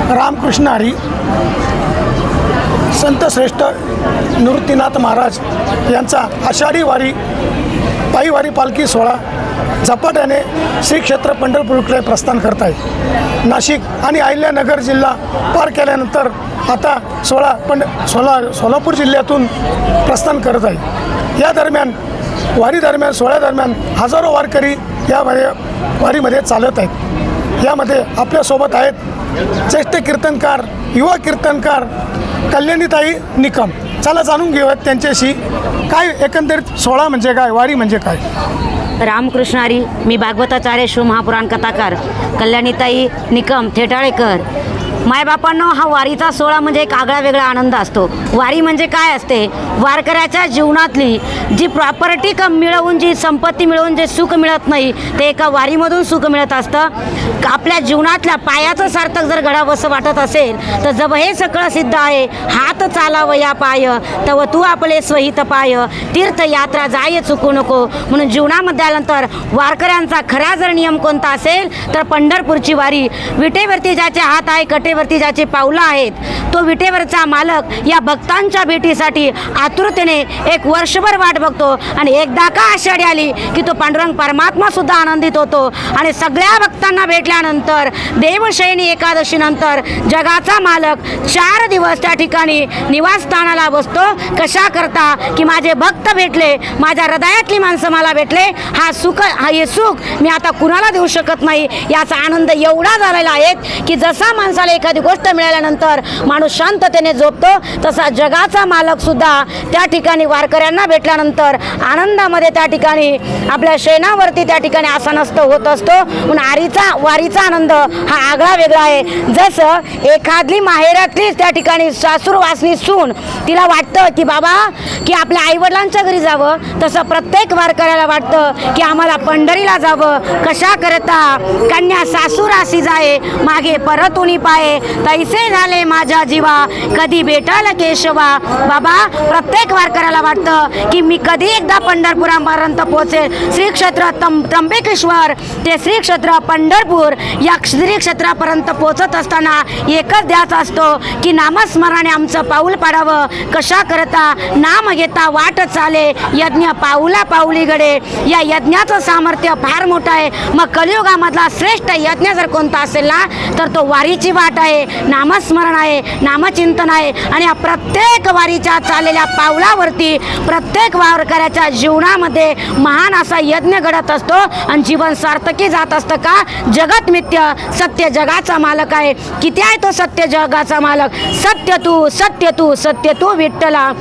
रामकृष्ण हरी संत श्रेष्ठ निवृत्तीनाथ महाराज यांचा आषाढी वारी पायी वारी पालखी सोहळा झपाट्याने श्री क्षेत्र पंढरपूरकडे प्रस्थान करत आहे। नाशिक आणि अहिल्यानगर जिल्हा पार केल्यानंतर आता सोलापूर जिल्ह्यातून प्रस्थान करत आहे। या दरम्यान सोहळ्यादरम्यान हजारो वारकरी या वारीमध्ये चालत आहेत। यामध्ये आपल्यासोबत आहेत ज्येष्ठ कीर्तनकार, युवा कीर्तनकार कल्याणीताई निकम। चला जाणून घेऊयात त्यांच्याशी काय एकंदरीत सोहळा म्हणजे काय, वारी म्हणजे काय। रामकृष्ण हरी, मी भागवताचार्य शिवमहापुराण कथाकार कल्याणीताई निकम थेटाळेकर। मायबापांनो, हा वारीचा सोहळा म्हणजे एक आगळा वेगळा आनंद असतो। वारी म्हणजे काय असते, वारकऱ्याच्या जीवनातली जी प्रॉपर्टी मिळवून, जी संपत्ती मिळवून जे सुख मिळत नाही ते एका वारीमधून सुख मिळत असतं। आपल्या जीवनातल्या पायाचं सार्थक जर घडावंसं वाटत असेल तर जब हे सगळं सिद्ध आहे, हात चालावं या पाय तव तू आपले स्वहित पाय, तीर्थयात्रा जाय चुकू नको। म्हणून जीवनामध्ये आल्यानंतर वारकऱ्यांचा खरा जर नियम कोणता असेल तर पंढरपूरची वारी। विटेवरती ज्याचे हात आहे, कटेवरती ज्याचे पावलं आहेत, तो विटेवरचा मालक या भक्तांच्या भेटीसाठी आतुरतेने एक वर्षभर वाट बघतो आणि एकदा का आषाढी आली की तो पांडुरंग परमात्मा सुद्धा आनंदित होतो। आणि सगळ्या भक्तांना भेटल्यानंतर देवशयनी एकादशी नंतर जगाचा मालक 4 दिवस त्या ठिकाणी निवासस्थानाला बसतो। कशा करता की माझे भक्त भेटले, माझ्या हृदयातली माणसं मला भेटले, हे सुख मी आता कुणाला देऊ शकत नाही। याचा आनंद एवढा झालेला आहे की जसा माणसाला एखादी गोष्ट मिळाल्यानंतर माणूस शांततेने झोपतो, तसा जगाचा मालक सुद्धा त्या ठिकाणी वारकऱ्यांना भेटल्यानंतर आनंदामध्ये त्या ठिकाणी आपल्या शेणावरती त्या ठिकाणी आसनस्थ होत असतो। म्हणून वारीचा आनंद हा आगळा वेगळा आहे। जसं एखादी माहेरातली त्या ठिकाणी सासूरवासनी सून, तिला वाटतं की बाबा की आपल्या आईवडिलांच्या घरी जावं, तसं प्रत्येक वारकऱ्याला वाटतं की आम्हाला पंढरीला जावं। कशा करता कन्या सासूरासी जाये, मागे परतुनी पाये, तैसे झाले माझ्या जीवा, कधी भेटायला केशवा। बाबा, प्रत्येक वारकऱ्याला वाटतं की मी कधी एकदा पंढरपुरापर्यंत पोहोचेल। श्री क्षेत्र त्र्यंबकेश्वर ते श्री क्षेत्र पंढरपूर या श्री क्षेत्रापर्यंत पोहोचत असताना एकच ध्यास असतो की नामस्मरणाने आमचं पाऊल पाडावं। कशा करता नाम घेता वाट चाले, यज्ञ पाऊला पाऊली घडे। या यज्ञाचं सामर्थ्य फार मोठं आहे। मग कलियुगामधला श्रेष्ठ यज्ञ जर कोणता असेल ना तर तो वारीची वाट आहे, नामस्मरण आहे, नामचिंतन आहे। आणि या प्रत्येक वारीच्या चाललेल्या पावलावरती प्रत्येक वारकऱ्याच्या जीवनामध्ये महान असा यज्ञ घडत असतो आणि जीवन सार्थकी जात असतं। का जगत मिथ्य, सत्य जगाचा मालक आहे। किती आहे तो सत्य जगाचा मालक, सत्य तू विठ्ठला।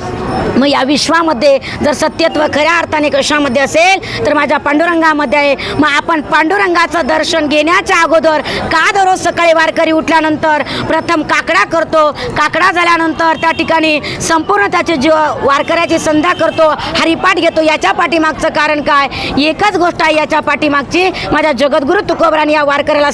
मग या विश्वामध्ये जर सत्यत्व खऱ्या अर्थाने कशामध्ये असेल तर माझ्या पांडुरंगामध्ये आहे। मग आपण पांडुरंगाचं दर्शन घेण्याच्या अगोदर का दररोज सकाळी वारकरी उठल्यानंतर प्रथम काकडा करतो, काकडा झाल्यानंतर त्या ठिकाणी संपूर्ण त्याचे वारकऱ्याची संध्या करतो, हरिपाठ घेतो। याच्या पाठीमागचं कारण काय, एकच गोष्ट आहे याच्या पाठीमागची, माझ्या जगद्गुरु तुकोबरांनी या वारकऱ्याला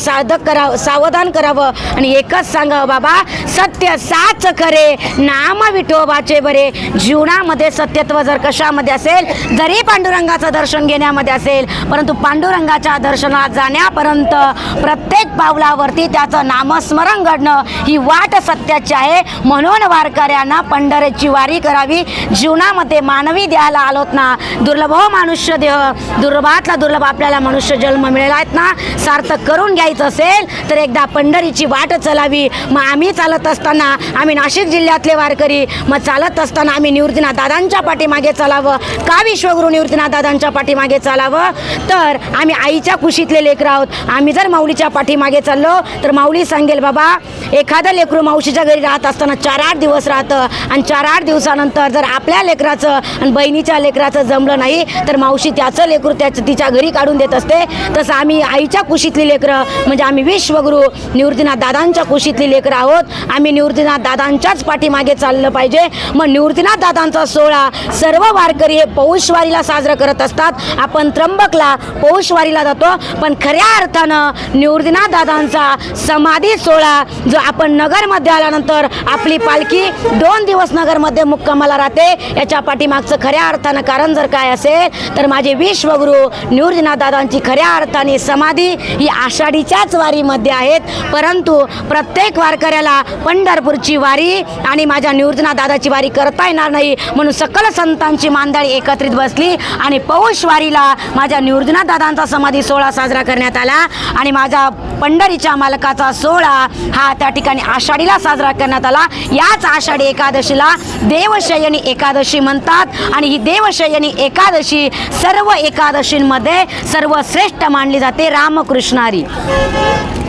सावधान करावं आणि एकच सांगावं, बाबा सत्य साच खरे, नाम विठोबाचे बरे। जीवनामध्ये सत्यत्व जर कशामध्ये असेल, जरी पांडुरंगाचं दर्शन घेण्यामध्ये असेल, परंतु पांडुरंगाच्या दर्शनात जाण्यापर्यंत प्रत्येक पावलावरती त्याचं नामस्मरण घडणं ही वाट सत्याची आहे। म्हणून वारकऱ्यांना पंढरीची वारी करावी। जीवनामध्ये मानवी देहाला आलोत ना, दुर्लभ मनुष्य देह, दुर्लभातला दुर्लभ आपल्याला मनुष्य जन्म मिळाला आहेत ना, सार्थक करून घ्यायचं असेल तर एकदा पंढरीची वाट चलावी। मग आम्ही चालत असताना, आम्ही नाशिक जिल्ह्यातले वारकरी, मग चालत असताना आम्ही निवृत्तीनाथ दादांच्या पाठीमागे चालावं। का विश्वगुरु निवृत्तीनाथ दादांच्या पाठीमागे चालावं तर आम्ही आईच्या कुशीतले लेकरं आहोत। आम्ही जर माऊलीच्या पाठीमागे चाललो तर माऊली सांगेल, बाबा एखादं लेकरू मावशीच्या घरी राहत असताना 4-8 दिवस राहतं आणि 4-8 दिवसानंतर जर आपल्या लेकराचं आणि बहिणीच्या लेकराचं जमलं नाही तर मावशी त्याचं लेकरू तिच्या घरी काढून देत असते। तसं आम्ही आईच्या कुशीतली लेकरं म्हणजे आम्ही विश्वगुरु निवृत्तीनाथ दादांच्या कुशीतली लेकरं आहोत। आम्ही निवृत्तीनाथ दादांच्याच पाठीमागे चाललं पाहिजे। मग निवृत्तीनाथ दादांचा सोहळा सर्व वारकरी हे पौषवारीला साजरा करत असतात। आपण त्र्यंबकला पौषवारीला जातो, पण खऱ्या अर्थानं निवृत्तीनाथ दादांचा समाधी सोहळा सोहळा जो आपण नगरमध्ये आल्यानंतर आपली पालखी 2 दिवस नगरमध्ये मुक्कामाला राहते, याच्या पाठीमागचं खऱ्या अर्थानं कारण जर काय असेल तर माझे विश्वगुरू निवृत्तीनाथ दादांची खऱ्या अर्थाने समाधी ही आषाढीच्याच वारीमध्ये आहेत. परंतु प्रत्येक वारकऱ्याला पंढरपूरची वारी आणि माझ्या निवृत्तीनाथ दादाची वारी करता येणार नाही, म्हणून सकल संतांची मांडळी एकत्रित बसली आणि पौष वारीला माझ्या निवृत्तीनाथ दादांचा समाधी सोहळा साजरा करण्यात आला आणि माझा पंढरीच्या मालकाचा सोहळा हा त्या ठिकाणी आषाढीला साजरा करण्यात आला. याच आषाढी एकादशीला देवशयनी एकादशी म्हणतात आणि ही देवशयनी एकादशी सर्व एकादशींमध्ये सर्वश्रेष्ठ मानली जाते. रामकृष्णारी.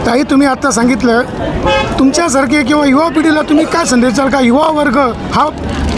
ताई, तुम्ही आता सांगितलं तुमच्यासारखे किंवा युवा पिढीला तुम्ही काय संदेश द्याल का युवा वर्ग हा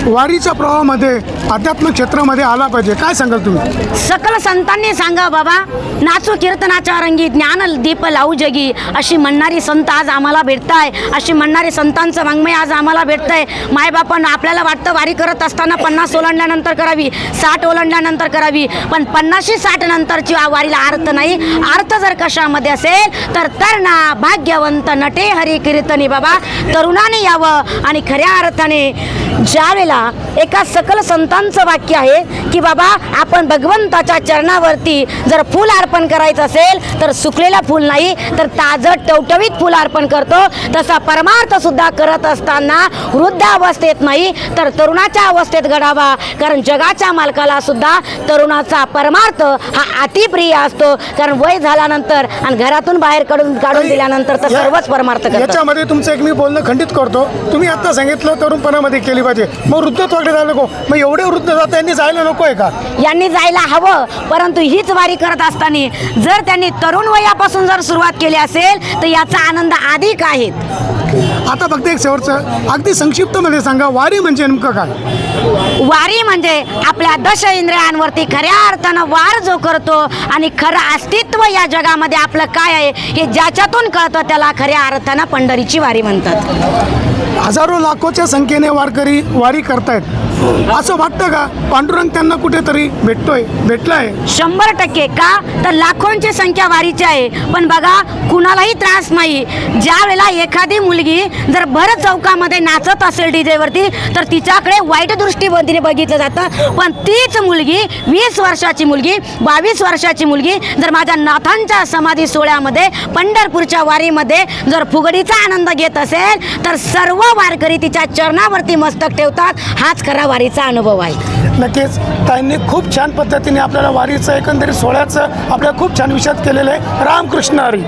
वारीच्या प्रवाहामध्ये आध्यात्मिक क्षेत्रामध्ये आला पाहिजे, काय सांगाल तुम्ही? सकल संतांनी सांगा बाबा, नाचू कीर्तनाच्या रंगी ज्ञान दीप लावू जगी, अशी म्हणणारी संत आज आम्हाला भेटताय, अशी म्हणणारी संतांचं वाङ्मय आज आम्हाला भेटतंय. मायबापांना आपल्याला वाटतं वारी करत असताना 50 ओलांडल्यानंतर करावी, 60 ओलांडल्यानंतर करावी, पण 50-60 नंतरची वारीला अर्थ नाही. अर्थ जर कशामध्ये असेल तर तरणा भाग्यवंत नटे हरी कीर्तनी. बाबा, तरुणाने यावं आणि खऱ्या अर्थाने ज्यावेळेला एका सकल संतांचं वाक्य आहे की बाबा आपण भगवंताच्या चरणावरती जर फूल अर्पण करायचं असेल तर सुकलेलं फूल नाही तर ताजं टवटवीत फूल अर्पण करतो, तसा परमार्थ सुद्धा करत असताना वृद्धावस्थेत नाही तर तरुणाच्या अवस्थेत घडावा. कारण जगाच्या मालकाला सुद्धा तरुणाचा परमार्थ हा अतिप्रिय असतो, कारण वय झाल्यानंतर आणि घरातून बाहेर काढून दिल्यानंतर तर सर्वच परमार्थ करतात. याच्यामध्ये तुमचं एक मी बोलणं खंडित करतो. तुम्ही आता सांगितलं तरुणपणामध्ये केली पाहिजे, मग वृद्धत्वाकडे जायला नको, मग एवढे वृद्ध जाता यांनी जायला नको आहे का? यांनी जायला हवं, परंतु हीच वारी करत असताना जर त्यांनी तरुण वयापासून जर सुरुवात केली असेल तर याचा आनंद अधिक आहे. आता फक्त एक शेवटचं अगदी संक्षिप्तमध्ये सांगा, वारी म्हणजे नेमकं काय? वारी म्हणजे आपल्या दश इंद्रियांवरती खऱ्या अर्थानं वार जो करतो आणि खरं अस्तित्व या जगामध्ये आपलं काय आहे हे ज्याच्यातून कळतं त्याला खऱ्या अर्थानं पंढरीची वारी म्हणतात. हजारो लाखोच्या संख्येने वारकरी वारी करतायत, असं वाटतं का पांडुरंग त्यांना कुठेतरी भेटलाय? 100% का तर लाखोंची संख्या वारीची आहे, पण बघा कुणालाही त्रास नाही. ज्या वेळेला एखादी मुलगी जर भर चौकामध्ये नाचत असेल डीजेवरती तर तिच्याकडे वाईट दृष्टीने बघितलं जातं, पण तीच मुलगी 20 वर्षाची मुलगी 22 वर्षाची मुलगी जर माझ्या नाथांच्या समाधी सोहळ्यामध्ये पंढरपूरच्या वारीमध्ये जर फुगडीचा आनंद घेत असेल तर सर्व वारकरी तिच्या चरणावरती मस्तक ठेवतात. हाच खरा वारीचा अनुभव आहे. नक्कीच ताईंनी खूप छान पद्धतीने आपल्याला वारीचं एकंदरीत सोहळ्याचं आपल्या खूप छान विषयात केलेलं आहे. रामकृष्ण हरी.